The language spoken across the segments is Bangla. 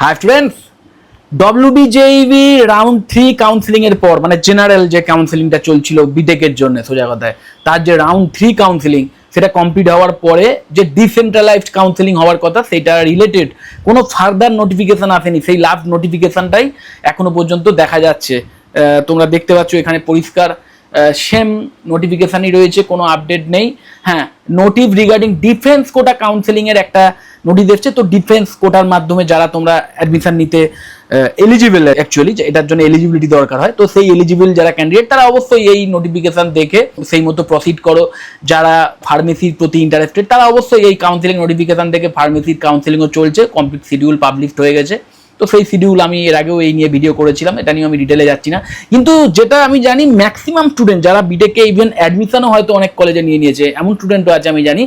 হাই ফ্রেন্ডস, ডব্লিউবিজেইবি রাউন্ড 3 কাউন্সিলিং এর পর মানে জেনারেল যে কাউন্সিলিংটা চলছিল বিটেকের জন্য, সোজা কথায় তার যে রাউন্ড 3 কাউন্সিলিং সেটা কমপ্লিট হওয়ার পরে যে ডিসেন্ট্রালাইজড কাউন্সিলিং হওয়ার কথা সেটা রিলেটেড কোনো ফার্দার নোটিফিকেশন আসেনি। সেই লাস্ট নোটিফিকেশনটাই এখনো পর্যন্ত দেখা যাচ্ছে। তোমরা দেখতে পাচ্ছ এখানে পরিষ্কার সেম নোটিফিকেশনই রয়েছে, কোনো আপডেট নেই। হ্যাঁ, নোটিফ রিগার্ডিং ডিফেন্স কোটা কাউন্সিলিং এর একটা নোটিশ এসছে। তো ডিফেন্স কোটার মাধ্যমে যারা তোমরা অ্যাডমিশন নিতে এলিজিবল, অ্যাকচুয়ালি এটার জন্য এলিজিবিলিটি দরকার হয়, তো সেই এলিজিবল যারা ক্যান্ডিডেট তারা অবশ্যই এই নোটিফিকেশন দেখে সেই মতো প্রসিড করো। যারা ফার্মেসির প্রতি ইন্টারেস্টেড তারা অবশ্যই এই কাউন্সিলিং নোটিফিকেশন দেখে, ফার্মেসির কাউন্সিলিংও চলছে, কমপ্লিট শিডিউল পাবলিশড হয়ে গেছে। তো সেই শিডিউল আমি এর আগেও এই নিয়ে ভিডিও করেছিলাম, এটা নিয়ে আমি ডিটেলে যাচ্ছি না। কিন্তু যেটা আমি জানি ম্যাক্সিমাম স্টুডেন্ট যারা বিটেকে ইভেন অ্যাডমিশনও হয়তো অনেক কলেজে নিয়ে নিয়েছে, এমন স্টুডেন্টও আছে আমি জানি,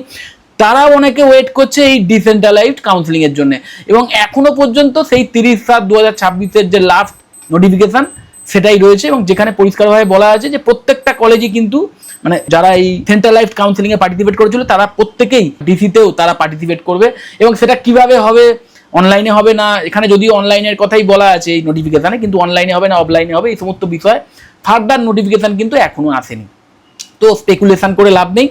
তারা অনেকে ওয়েট করছে এই ডিসেন্ট্রালাইজড কাউন্সিলিং এর জন্য। এবং এখনো পর্যন্ত সেই 30/7/2026 যে লাস্ট নোটিফিকেশন সেটাই রয়েছে, এবং যেখানে পরিষ্কারভাবে বলা আছে যে প্রত্যেকটা কলেজই কিন্তু মানে যারা এই সেন্ট্রালাইজড কাউন্সিলিং এ পার্টিসিপেট করেছিল তারা প্রত্যেকেই ডিসিতেও তারা পার্টিসিপেট করবে। এবং সেটা কিভাবে হবে, অনলাইনে হবে না, এখানে যদিও অনলাইনের কথাই বলা আছে এই নোটিফিকেশনে, কিন্তু অনলাইনে হবে না অফলাইনে হবে এই সমস্ত বিষয় ফার্দার নোটিফিকেশন কিন্তু এখনো আসেনি। তো স্পেকুলেশন করে লাভ নেই।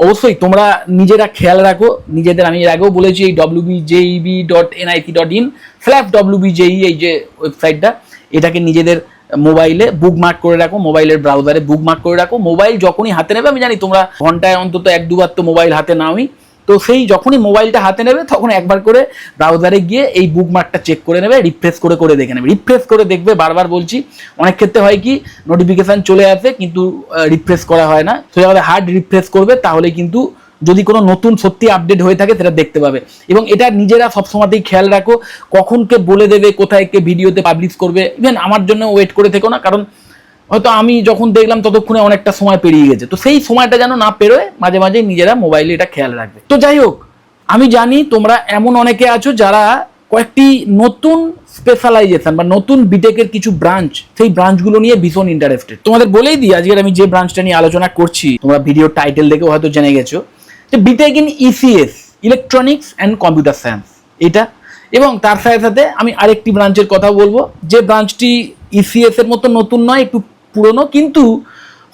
অবশ্যই তোমরা নিজেরা খেয়াল রাখো নিজেদের। আমি এর আগেও বলেছি এই wbjeb.nic.in/wbje এই যে ওয়েবসাইটটা, এটাকে নিজেদের মোবাইলে বুকমার্ক করে রাখো, মোবাইলের ব্রাউজারে বুকমার্ক করে রাখো। মোবাইল যখনই হাতে নেবে, আমি জানি তোমরা ঘন্টায় অন্তত 1-2 বার তো মোবাইল হাতে নাওই, তো সেই যখনই মোবাইলটা হাতে নেবে তখন একবার করে ব্রাউজারে গিয়ে এই বুকমার্কটা চেক করে নেবে, রিফ্রেশ করে করে দেখে নেবে। রিফ্রেশ করে দেখবে, বারবার বলছি। অনেক ক্ষেত্রে হয় কি নোটিফিকেশন চলে আসে কিন্তু রিফ্রেশ করা হয় না, তো আমাদের হার্ড রিফ্রেশ করবে, তাহলে কিন্তু যদি কোনো নতুন সত্যি আপডেট হয়ে থাকে সেটা দেখতে পাবে। এবং এটা নিজেরা সবসময়তেই খেয়াল রাখো, কখন কে বলে দেবে, কোথায় কে ভিডিওতে পাবলিশ করবে। ইভেন আমার জন্য ওয়েট করে থেকো না, কারণ হয়তো আমি যখন দেখলাম ততক্ষণে অনেকটা সময় পেরিয়ে গেছে, তো সেই সময়টা যেন না পেরোয়, মাঝে মাঝে নিজেরা মোবাইলে এটা খেয়াল রাখবে। তো যাই হোক, আমি জানি তোমরা এমন অনেকে আছো যারা কয়েকটি নতুন স্পেশালাইজেশন বা নতুন বিটেকের কিছু ব্রাঞ্চ, সেই ব্রাঞ্চগুলো নিয়ে ভীষণ ইন্টারেস্টেড। তোমাদের বলেই দিই আজকের আমি যে ব্রাঞ্চটা নিয়ে আলোচনা করছি, তোমরা ভিডিও টাইটেল দেখেও হয়তো জেনে গেছো যে BTech in ECS, electronics and computer science এটা। এবং তার সাথে সাথে আমি আরেকটি ব্রাঞ্চের কথা বলবো, যে ব্রাঞ্চটি ইসিএস এর মতো নতুন নয়, একটু পুরনো, কিন্তু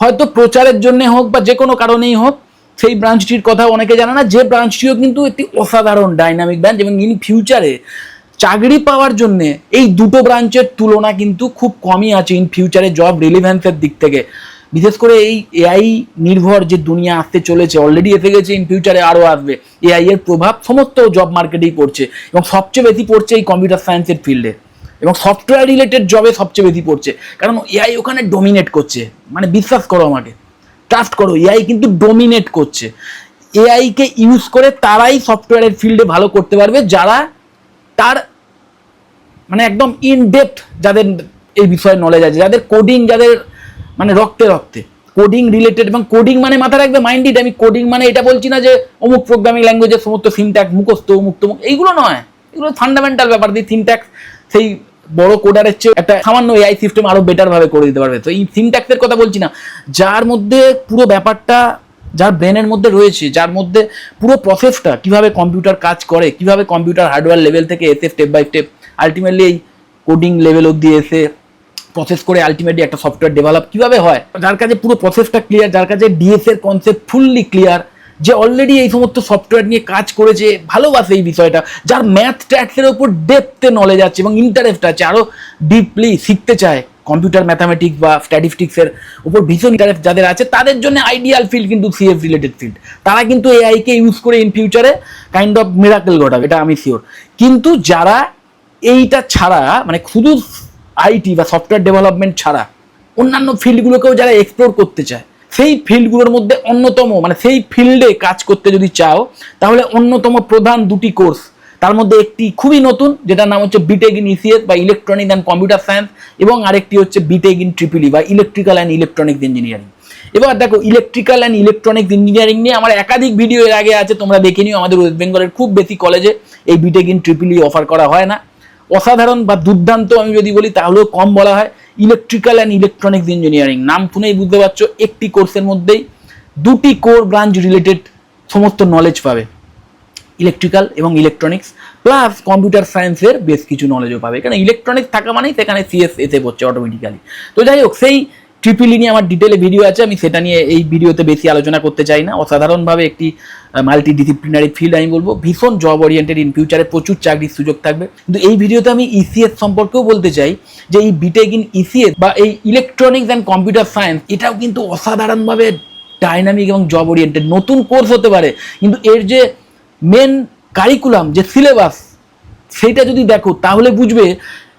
হয়তো প্রচারের জন্য হোক বা যে কোনো কারণেই হোক সেই ব্রাঞ্চটির কথা অনেকে জানে না, যে ব্রাঞ্চটিও কিন্তু একটি অসাধারণ ডাইনামিক ব্রাঞ্চ। এবং ইন ফিউচারে চাকরি পাওয়ার জন্য এই দুটো ব্রাঞ্চের তুলনা কিন্তু খুব কমই আছে ইন ফিউচারে জব রিলেভেন্সের দিক থেকে। বিশেষ করে এই এআই নির্ভর যে দুনিয়া আসতে চলেছে, অলরেডি এসে গেছে, ইন ফিউচারে আরও আসবে। এআই এর প্রভাব সমস্ত জব মার্কেটেই পড়ছে, এবং সবচেয়ে বেশি পড়ছে এই কম্পিউটার সায়েন্সের ফিল্ডে, এবং সফটওয়্যার রিলেটেড জবে সবচেয়ে বেশি পড়ছে, কারণ এআই ওখানে ডোমিনেট করছে। মানে বিশ্বাস করো আমাকে, ট্রাস্ট করো, এআই কিন্তু ডোমিনেট করছে। এআইকে ইউজ করে তারাই সফটওয়্যারের ফিল্ডে ভালো করতে পারবে, যারা তার মানে একদম ইন ডেপথ, যাদের এই বিষয়ে নলেজ আছে, যাদের কোডিং, যাদের মানে রক্তে রক্তে কোডিং রিলেটেড। এবং কোডিং মানে মাথা রাখবে, মাইন্ডেড, আমি কোডিং মানে এটা বলছি না যে অমুক প্রোগ্রামিং ল্যাঙ্গুয়েজের সমস্ত সিনট্যাক্স মুখস্থ অমুক তমুক, এইগুলো নয়। এগুলো ফান্ডামেন্টাল ব্যাপার দিয়ে সিনট্যাক্স সেই বড় কোডারের চেয়ে একটা সামান্য এআই সিস্টেম আরো বেটার ভাবে করে দিতে পারবে। তো এই সিনট্যাক্সের কথা বলছি না, যার মধ্যে পুরো ব্যাপারটা যার ব্রেনের মধ্যে রয়েছে, যার মধ্যে পুরো প্রসেসটা কিভাবে কম্পিউটার কাজ করে, কিভাবে কম্পিউটার হার্ডওয়্যার লেভেল থেকে এসে স্টেপ বাই স্টেপ আলটিমেটলি এই কোডিং লেভেল অব্দি এসে প্রসেস করে আলটিমেটলি একটা সফটওয়্যার ডেভেলপ কিভাবে হয়, যার কাছে পুরো প্রসেসটা ক্লিয়ার, যার কাছে ডিএস এর কনসেপ্ট ফুললি ক্লিয়ার, যে অলরেডি এই সমস্ত সফটওয়্যার নিয়ে কাজ করেছে, ভালোবাসে এই বিষয়টা, যার ম্যাথ ট্যাক্সের ওপর ডেপথে নলেজ আছে এবং ইন্টারেস্ট আছে, আরও ডিপলি শিখতে চায় কম্পিউটার ম্যাথামেটিক্স বা স্ট্যাটিস্টিক্সের উপর ভীষণ ইন্টারেস্ট যাদের আছে, তাদের জন্য আইডিয়াল ফিল্ড কিন্তু সিএস রিলেটেড ফিল্ড। তারা কিন্তু এআইকে ইউজ করে ইন ফিউচারে কাইন্ড অফ মিরাকেল ঘটাবে, এটা আমি শিওর। কিন্তু যারা এইটা ছাড়া মানে শুধু আইটি বা সফটওয়্যার ডেভেলপমেন্ট ছাড়া অন্যান্য ফিল্ডগুলোকেও যারা এক্সপ্লোর করতে চায়, সেই ফিল্ডগুলোর মধ্যে অন্যতম মানে সেই ফিল্ডে কাজ করতে যদি চাও, তাহলে অন্যতম প্রধান দুটি কোর্স, তার মধ্যে একটি খুবই নতুন, যেটার নাম হচ্ছে বিটেক ইন ইসিএস বা ইলেকট্রনিক অ্যান্ড কম্পিউটার সায়েন্স, এবং আরেকটি হচ্ছে বিটেক ইন ট্রিপল ই বা ইলেকট্রিক্যাল অ্যান্ড ইলেকট্রনিক্স ইঞ্জিনিয়ারিং। এবার দেখো, ইলেকট্রিক্যাল অ্যান্ড ইলেকট্রনিক্স ইঞ্জিনিয়ারিং নিয়ে আমার একাধিক ভিডিও এর আগে আছে, তোমরা দেখে নিও। আমাদের ওয়েস্ট বেঙ্গলের খুব বেশি কলেজে এই BTech in triple E offer করা হয় না। অসাধারণ বা দুর্দান্ত আমি যদি বলি তাহলেও কম বলা হয়। ইলেকট্রিক্যাল অ্যান্ড ইলেকট্রনিক্স ইঞ্জিনিয়ারিং নাম শুনেই বুঝতে পারছো, একটি কোর্সের মধ্যেই দুটি কোর ব্রাঞ্চ রিলেটেড সমস্ত নলেজ পাবে, ইলেকট্রিক্যাল এবং ইলেকট্রনিক্স। প্লাস কম্পিউটার সায়েন্সের বেশ কিছু নলেজও পাবে, কারণ ইলেকট্রনিক্স থাকা মানেই সেখানে সিএস এসে পড়ছে অটোমেটিক্যালি। তো যাই হোক, সেই ট্রিপল নিয়ে আমার ডিটেলে ভিডিও আছে, আমি সেটা নিয়ে এই ভিডিওতে বেশি আলোচনা করতে চাই না। অসাধারণভাবে একটি মাল্টি ডিসিপ্লিনারি ফিল্ড, আমি বলবো ভীষণ জব ওরিয়েন্টেড, ইন ফিউচারে প্রচুর চাকরির সুযোগ থাকবে। কিন্তু এই ভিডিওতে আমি ইসিএস সম্পর্কেও বলতে চাই যে এই বিটেক ইন ইসিএস বা এই ইলেকট্রনিক্স অ্যান্ড কম্পিউটার সায়েন্স, এটাও কিন্তু অসাধারণভাবে ডাইনামিক এবং জব ওরিয়েন্টেড নতুন কোর্স হতে পারে, কিন্তু এর যে মেন কারিকুলাম, যে সিলেবাস, সেইটা যদি দেখো তাহলে বুঝবে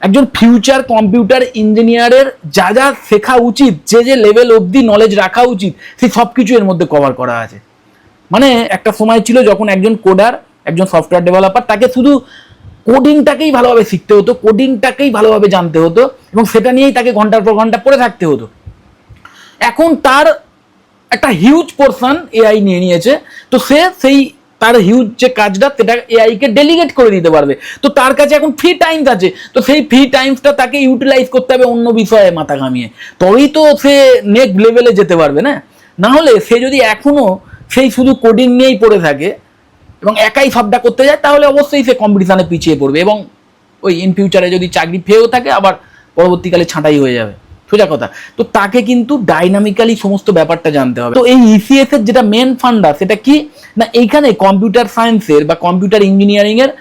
একজন ফিউচার কম্পিউটার ইঞ্জিনিয়ারের যা যা শেখা উচিত, যে যে লেভেল অবধি নলেজ রাখা উচিত, সেই সব কিছু এর মধ্যে কভার করা আছে। মানে একটা সময় ছিল যখন একজন কোডার, একজন সফটওয়্যার ডেভেলপার, তাকে শুধু কোডিংটাকেই ভালোভাবে শিখতে হতো, কোডিংটাকেই ভালোভাবে জানতে হতো এবং সেটা নিয়েই তাকে ঘন্টার পর ঘন্টা পড়ে থাকতে হতো। এখন তার একটা হিউজ পোর্শন এআই নিয়ে নিয়েছে, তো সে সেই তার হিউজ যে কাজটা সেটা এআইকে ডেলিগেট করে দিতে পারবে। তো তার কাছে এখন ফ্রি টাইমস আছে, তো সেই ফ্রি টাইমসটা তাকে ইউটিলাইজ করতে হবে অন্য বিষয়ে মাথা ঘামিয়ে, তবেই তো সে নেক্সট লেভেলে যেতে পারবে। না হলে সে যদি এখনো সেই শুধু কোডিং নিয়েই পড়ে থাকে এবং একাই সবটা করতে যায়, তাহলে অবশ্যই সে কম্পিটিশনে পিছিয়ে পড়বে এবং ওই ইন ফিউচারে যদি চাকরি পেয়েও থাকে আবার পরবর্তীকালে ছাঁটাই হয়ে যাবে, সোজা কথা। তো তাকে কিন্তু ডাইনামিক্যালি সমস্ত ব্যাপারটা জানতে হবে। তো এই ইসিএস এর যেটা মেন ফান্ডা, সেটা কি না, এইখানে কম্পিউটার সায়েন্সের বা কম্পিউটার ইঞ্জিনিয়ারিং এর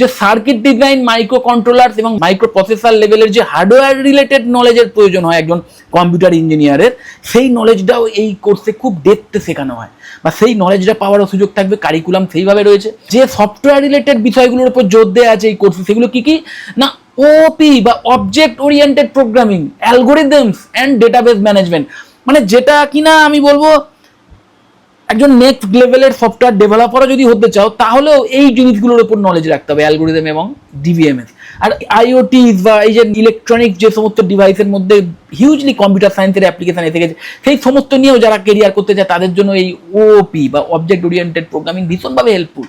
যে সার্কিট ডিজাইন, মাইক্রো কন্ট্রোলার এবং মাইক্রো প্রসেসর লেভেলের যে হার্ডওয়্যার রিলেটেড নলেজের প্রয়োজন হয় একজন কম্পিউটার ইঞ্জিনিয়ারের, সেই নলেজটাও এই কোর্সে খুব ডেপথে শেখানো হয়, বা সেই নলেজটা পাওয়ারও সুযোগ থাকবে। কারিকুলাম সেইভাবে রয়েছে। যে সফটওয়্যার রিলেটেড বিষয়গুলোর উপর জোর দেওয়া আছে এই কোর্সে, সেগুলো কি কি না, ওপি বা object oriented programming, algorithms and database management, মানে যেটা কিনা আমি বলবো একজন নেক্সট লেভেলের সফটওয়্যার ডেভেলপারও যদি হতে চাও, তাহলেও এই জিনিসগুলোর উপর নলেজ রাখতে হবে, অ্যালগোরিদম এবং ডিভিএমএস। আর আইওটি বা এই যে ইলেকট্রনিক যে সমস্ত ডিভাইসের মধ্যে হিউজলি কম্পিউটার সায়েন্সের অ্যাপ্লিকেশন এসে গেছে, সেই সমস্ত নিয়েও যারা কেরিয়ার করতে চায় তাদের জন্য এই ওপি বা অবজেক্ট ওরিয়েন্টেড প্রোগ্রামিং ভীষণভাবে হেল্পফুল।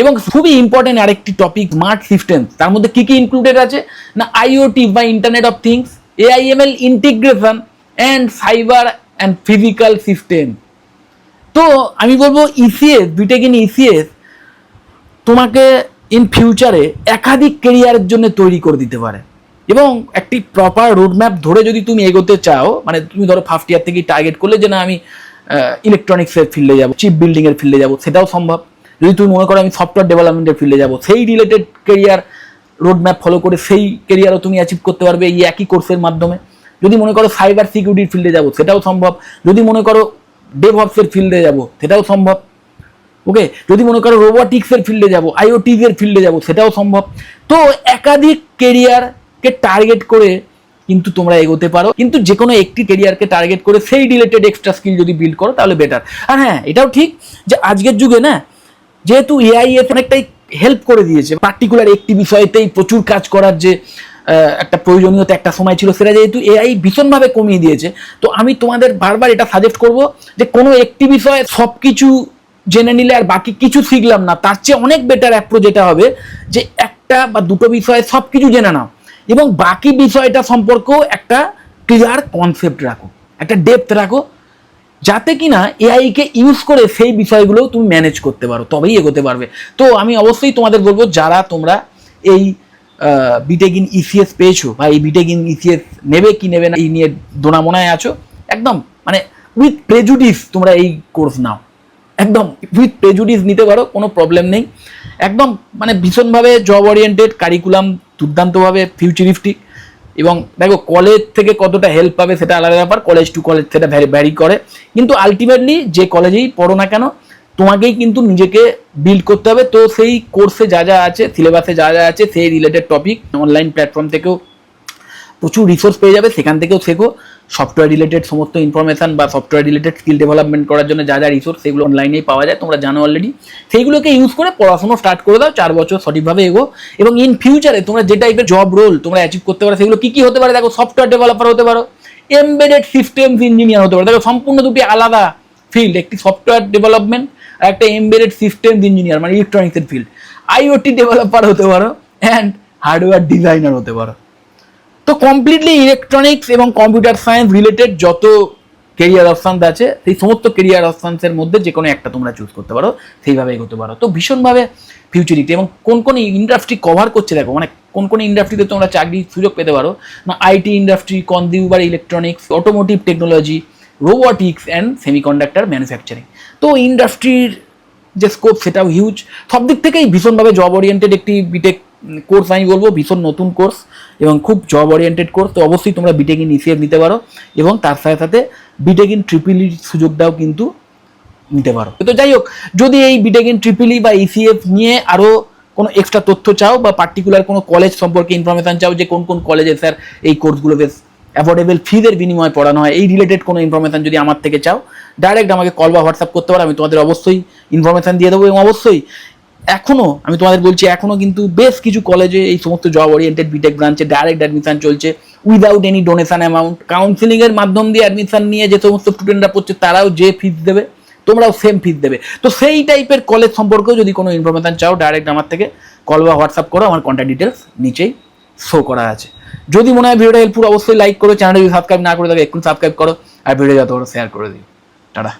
এবং খুবই ইম্পর্টেন্ট আরেকটি টপিক, স্মার্ট সিস্টেম। তার মধ্যে কি কি ইনক্লুডেড আছে না, আইওটি বা internet of things, AIML integration and cyber and physical system. তো আমি বলবো ইসিএস, বিটেক ইন ইসিএস তোমাকে ইন ফিউচারে একাধিক কেরিয়ারের জন্য তৈরি করে দিতে পারে, এবং একটি প্রপার রোডম্যাপ ধরে যদি তুমি এগোতে চাও, মানে তুমি ধরো ফার্স্ট ইয়ার থেকেই টার্গেট করলে যে না আমি ইলেকট্রনিক্সের ফিল্ডে যাবো, চিপ বিল্ডিংয়ের ফিল্ডে যাবো, সেটাও সম্ভব। যদি তুমি মনে করো আমি সফটওয়্যার ডেভেলপমেন্টের ফিল্ডে যাবো, সেই রিলেটেড কেরিয়ার রোডম্যাপ ফলো করে সেই কেরিয়ারও তুমি অ্যাচিভ করতে পারবে এই একই কোর্সের মাধ্যমে। যদি মনে করো সাইবার সিকিউরিটির ফিল্ডে যাবো, সেটাও সম্ভব। যদি মনে করো ডেভঅপসের ফিল্ডে যাব, সেটাও সম্ভব। ওকে, যদি মনে করো রোবোটিক্সের ফিল্ডে যাব, আইওটির ফিল্ডে যাব, সেটাও সম্ভব। তো একাধিক কেরিয়ারকে টার্গেট করে কিন্তু তোমরা এগোতে পারো, কিন্তু যে কোনো একটি কেরিয়ারকে টার্গেট করে সেই রিলেটেড এক্সট্রা স্কিল যদি বিল্ড করো তাহলে বেটার। আর হ্যাঁ, এটাও ঠিক যে আজকের যুগে না, যেহেতু এআই অনেকটাই হেল্প করে দিয়েছে, পার্টিকুলার একটি বিষয়তেই প্রচুর কাজ করার যে একটা প্রয়োজনীয়তা একটা সময় ছিল, সেটা যেহেতু এআই ভীষণভাবে কমিয়ে দিয়েছে, তো আমি তোমাদের বারবার এটা সাজেস্ট করব যে কোনো একটি বিষয়ে সব কিছু জেনে নিলে আর বাকি কিছু শিখলাম না, তার চেয়ে অনেক বেটার অ্যাপ্রোচ এটা হবে যে একটা বা দুটো বিষয়ে সব কিছু জেনে নাও এবং বাকি বিষয়টা সম্পর্কেও একটা ক্লিয়ার কনসেপ্ট রাখো, একটা ডেপথ রাখো, যাতে কিনা এআইকে ইউজ করে সেই বিষয়গুলোও তুমি ম্যানেজ করতে পারো, তবেই এগোতে পারবে। তো আমি অবশ্যই তোমাদের বলবো, যারা তোমরা এই বিটেক ইন ইসিএস পেয়েছো বা এই বিটেক ইন ইসিএস নেবে কি নেবে না এই নিয়ে দোনামোনায় আছো, একদম মানে উইথ প্রেজুডিস তোমরা এই কোর্স নাও, একদম উইথ প্রেজুডিস নিতে পারো, কোনো প্রবলেম নেই। একদম মানে ভীষণভাবে জব ওরিয়েন্টেড, কারিকুলাম দুর্দান্তভাবে ফিউচারিস্টিক, এবং দেখো কলেজ থেকে কতটা হেল্প পাবে সেটা আলাদা ব্যাপার, কলেজ টু কলেজ সেটা ভ্যারি করে, কিন্তু আলটিমেটলি যে কলেজেই পড়ো না কেন তোমাকেই কিন্তু নিজেকে বিল্ড করতে হবে। তো সেই কোর্সে যা যা আছে, সিলেবাসে যা যা আছে, সেই রিলেটেড টপিক অনলাইন প্ল্যাটফর্ম থেকেও প্রচুর রিসোর্স পেয়ে যাবে, সেখান থেকেও শেখো। সফটওয়্যার রিলেটেড সমস্ত ইনফরমেশন বা সফটওয়্যার রিলেটেড স্কিল ডেভেলপমেন্ট করার জন্য যা যা রিসোর্স, সেগুলো অনলাইনেই পাওয়া যায়, তোমরা জানো অলরেডি। সেইগুলোকে ইউজ করে পড়াশোনা স্টার্ট করে দাও, 4 বছর সঠিকভাবে এগো, এবং ইন ফিউচারে তোমরা যে টাইপের জব রোল তোমরা অ্যাচিভ করতে পারো, সেগুলো কি কি হতে পারে দেখো, সফটওয়্যার ডেভেলপার হতে পারো, এমবেডেড সিস্টেমস ইঞ্জিনিয়ার হতে পারো। দেখো সম্পূর্ণ দুটি আলাদা ফিল্ড, একটি সফটওয়্যার ডেভেলপমেন্ট আর একটা এমবেডেড সিস্টেমস ইঞ্জিনিয়ার মানে ইলেকট্রনিক্সের ফিল্ড। আইওটি ডেভেলপার হতে পারো অ্যান্ড হার্ডওয়্যার ডিজাইনার হতে পারো। তো কমপ্লিটলি ইলেকট্রনিক্স এবং কম্পিউটার সায়েন্স রিলেটেড যত কেরিয়ার অপশানস আছে, সেই সমস্ত কেরিয়ার অপশানসের মধ্যে যে কোনো একটা তোমরা চুজ করতে পারো, সেইভাবে এগোতে পারো। তো ভীষণভাবে ফিউচারিটি এবং কোন কোন ইন্ডাস্ট্রি কভার করছে দেখো, মানে কোন কোন ইন্ডাস্ট্রিতে তোমরা চাকরির সুযোগ পেতে পারো না, IT industry, consumer electronics, automotive technology, robotics and semiconductor manufacturing. তো ইন্ডাস্ট্রির যে স্কোপ সেটাও হিউজ, সব দিক থেকেই ভীষণভাবে জব ওরিয়েন্টেড একটি বিটেক কোর্স আমি বলবো, ভীষণ নতুন কোর্স এবং খুব জব ওরিয়েন্টেড কোর্স। তো অবশ্যই তোমরা বিটেক ইন ইসিএফ নিতে পারো এবং তার সাথে সাথে বিটেক ইন ট্রিপল ই সুযোগটাও কিন্তু নিতে পারো। তো যাই হোক, যদি এই বিটেক ইন ট্রিপল ই বা ইসিএফ নিয়ে আরও কোনো এক্সট্রা তথ্য চাও বা পার্টিকুলার কোনো কলেজ সম্পর্কে ইনফরমেশান চাও যে কোন কোন কলেজে স্যার এই কোর্সগুলো বেশ অ্যাফোর্ডেবল ফিজের বিনিময়ে পড়ানো হয়, এই রিলেটেড কোনো ইনফরমেশান যদি আমার থেকে চাও, ডাইরেক্ট আমাকে কল বা হোয়াটসঅ্যাপ করতে পারো, আমি তোমাদের অবশ্যই ইনফরমেশান দিয়ে দেবো। এবং অবশ্যই এখনও আমি তোমাদের বলছি, এখনও কিন্তু বেশ কিছু কলেজে এই সমস্ত জব ওরিয়েন্টেড বিটেক ব্রাঞ্চে ডাইরেক্ট অ্যাডমিশন চলছে উইদাউট এনি ডোনেশন অ্যামাউন্ট। কাউন্সিলিংয়ের মাধ্যম দিয়ে অ্যাডমিশন নিয়ে যে সমস্ত স্টুডেন্টরা পড়ছে তারাও যে ফিজ দেবে, তোমরাও সেম ফিজ দেবে। তো সেই টাইপের কলেজ সম্পর্কেও যদি কোনো ইনফরমেশান চাও, ডাইরেক্ট আমার থেকে কল বা হোয়াটসঅ্যাপ করো, আমার কন্ট্যাক্ট ডিটেলস নিচেই শো করা আছে। যদি মনে হয় ভিডিওটা হেল্পফুল, অবশ্যই লাইক করো, চ্যানেলটা যদি সাবস্ক্রাইব না করে থাকো এক্ষুনি সাবস্ক্রাইব করো, আর ভিডিও যত বড় শেয়ার করে দিও। টাটা।